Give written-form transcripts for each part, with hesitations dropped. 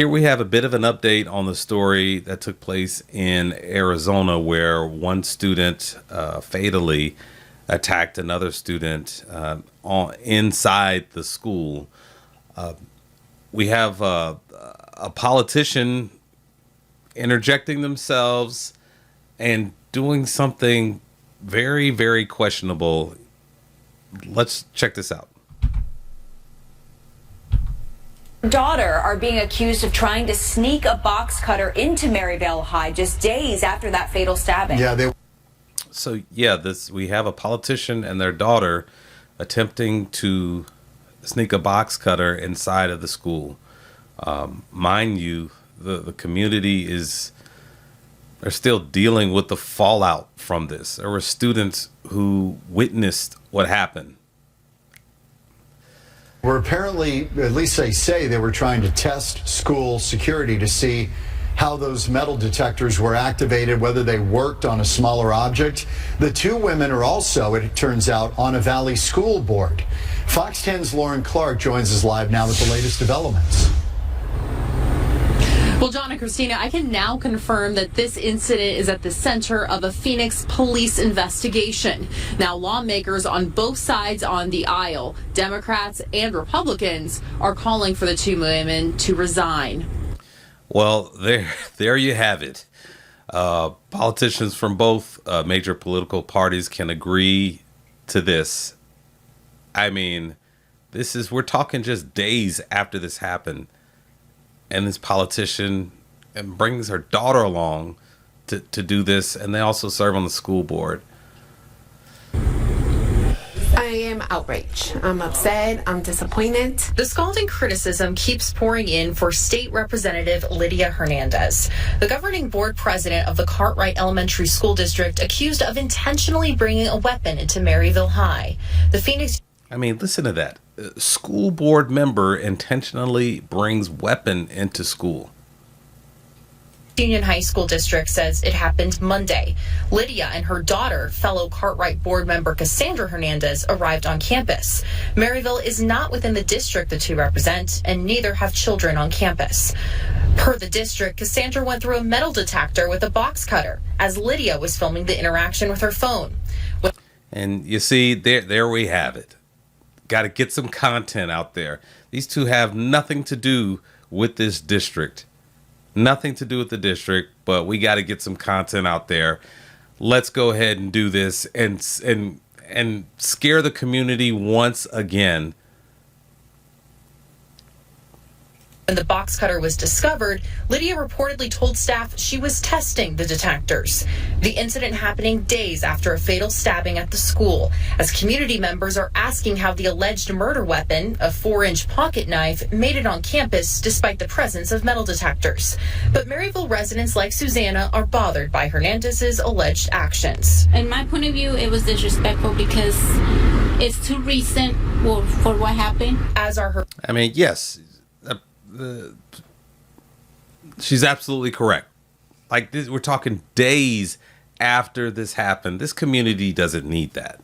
Here we have a bit of an update on the story that took place in Arizona, where one student fatally attacked another student inside the school. We have a politician interjecting themselves and doing something very, very questionable. Let's check this out. Daughter are being accused of trying to sneak a box cutter into Maryvale High just days after that fatal stabbing. We have a politician and their daughter attempting to sneak a box cutter inside of the school. Mind you, the community they're still dealing with the fallout from this. There were students who witnessed what happened. Were apparently, at least they say, they were trying to test school security to see how those metal detectors were activated, whether they worked on a smaller object. The two women are also, it turns out, on a Valley School Board. Fox 10's Lauren Clark joins us live now with the latest developments. Well, John and Christina, I can now confirm that this incident is at the center of a Phoenix police investigation. Now, lawmakers on both sides on the aisle, Democrats and Republicans, are calling for the two women to resign. Well, there you have it. Politicians from both major political parties can agree to this. I mean, we're talking just days after this happened. And this politician brings her daughter along to do this, and they also serve on the school board. I am outraged. I'm upset. I'm disappointed. The scalding criticism keeps pouring in for State Representative Lydia Hernandez, the governing board president of the Cartwright Elementary School District, accused of intentionally bringing a weapon into Maryville High. The Phoenix... I mean, listen to that. School board member intentionally brings weapon into school. Union High School District says it happened Monday. Lydia and her daughter, fellow Cartwright board member Cassandra Hernandez, arrived on campus. Maryville is not within the district the two represent, and neither have children on campus. Per the district, Cassandra went through a metal detector with a box cutter as Lydia was filming the interaction with her phone. And you see, there we have it. Got to get some content out there. These two have nothing to do with this district. Nothing to do with the district, but we got to get some content out there. Let's go ahead and do this and scare the community once again. When the box cutter was discovered, Lydia reportedly told staff she was testing the detectors. The incident happening days after a fatal stabbing at the school, as community members are asking how the alleged murder weapon, a 4-inch pocket knife, made it on campus despite the presence of metal detectors. But Maryville residents like Susanna are bothered by Hernandez's alleged actions. In my point of view, it was disrespectful because it's too recent for what happened. As are her... I mean, yes. She's absolutely correct. Like this, we're talking days after this happened. This community doesn't need that.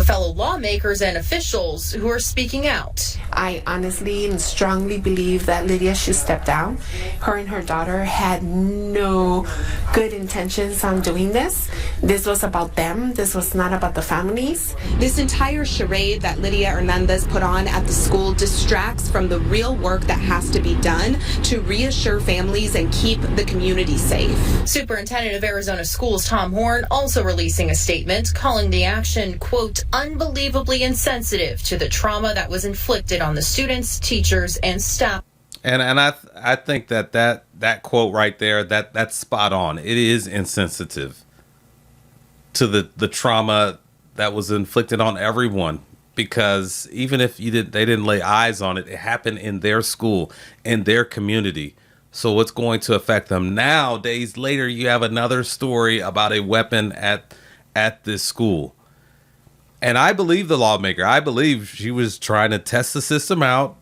Fellow lawmakers and officials who are speaking out. I honestly and strongly believe that Lydia should step down. Her and her daughter had no good intentions on doing this. This was about them. This was not about the families. This entire charade that Lydia Hernandez put on at the school distracts from the real work that has to be done to reassure families and keep the community safe. Superintendent of Arizona Schools Tom Horn also releasing a statement calling the action, quote, unbelievably insensitive to the trauma that was inflicted on the students, teachers, and staff. And I think that quote right there, that's spot on. It is insensitive to the trauma that was inflicted on everyone, because even if they didn't lay eyes on it, it happened in their school, in their community. So it's going to affect them. Now, days later, you have another story about a weapon at this school. And I believe the lawmaker. I believe she was trying to test the system out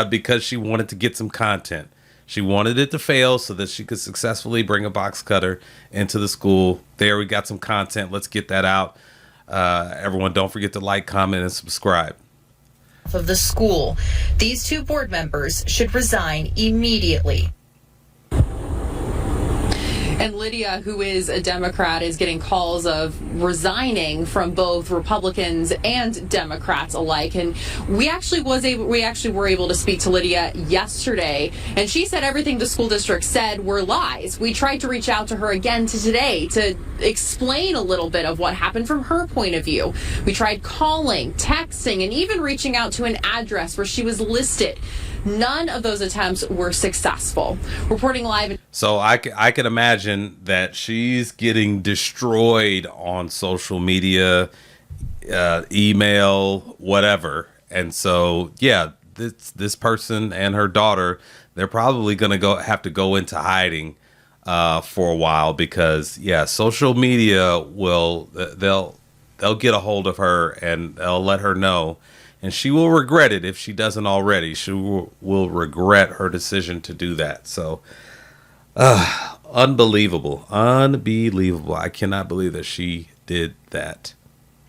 because she wanted to get some content. She wanted it to fail so that she could successfully bring a box cutter into the school. There, we got some content. Let's get that out. Everyone, don't forget to like, comment, and subscribe. of the school. These two board members should resign immediately. And Lydia, who is a Democrat, is getting calls of resigning from both Republicans and Democrats alike. And we actually were able to speak to Lydia yesterday, and she said everything the school district said were lies. We tried to reach out to her again today to explain a little bit of what happened from her point of view. We tried calling, texting, and even reaching out to an address where she was listed. None of those attempts were successful. Reporting live. So I can imagine that she's getting destroyed on social media, email, whatever. And so, yeah, this person and her daughter, they're probably going to have to go into hiding for a while because, yeah, social media they'll get a hold of her and they'll let her know. And she will regret it if she doesn't already. She will regret her decision to do that. So, unbelievable. I cannot believe that she did that.